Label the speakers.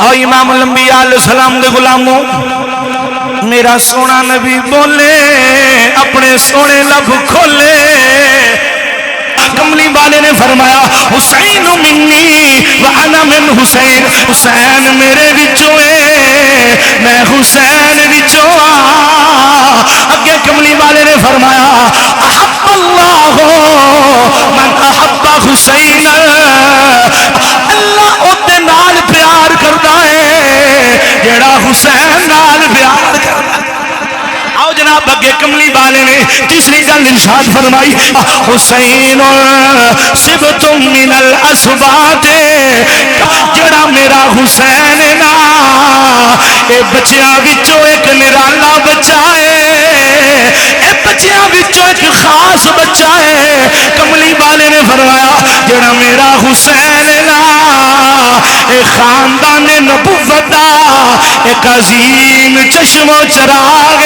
Speaker 1: اور امام الانبیاء علیہ السلام دے غلاموں میرا سونا نبی بولے اپنے سونے لب کھولے کملی والے نے فرمایا حسین منی وانا من حسین حسین میرے وچوں ہے میں حسین وچوں اگے کملی والے نے فرمایا احب اللہ من احب حسین اللہ اودے نال پیار کردا ہے جڑا حسین نال پیار کردا ہے آؤ جناب اگے کملی والے نے تیسری گل ارشاد فرمائی حسین صبت من الاسباط جڑا میرا حسین نا اے بچیاں وچوں ایک نرالا بچہ ہے اے بچیاں وچوں ایک خاص بچہ ہے کملی والے نے فرمایا جڑا میرا حسین نا اے خاندان نبوت دا ایک عظیم چشم و چراغ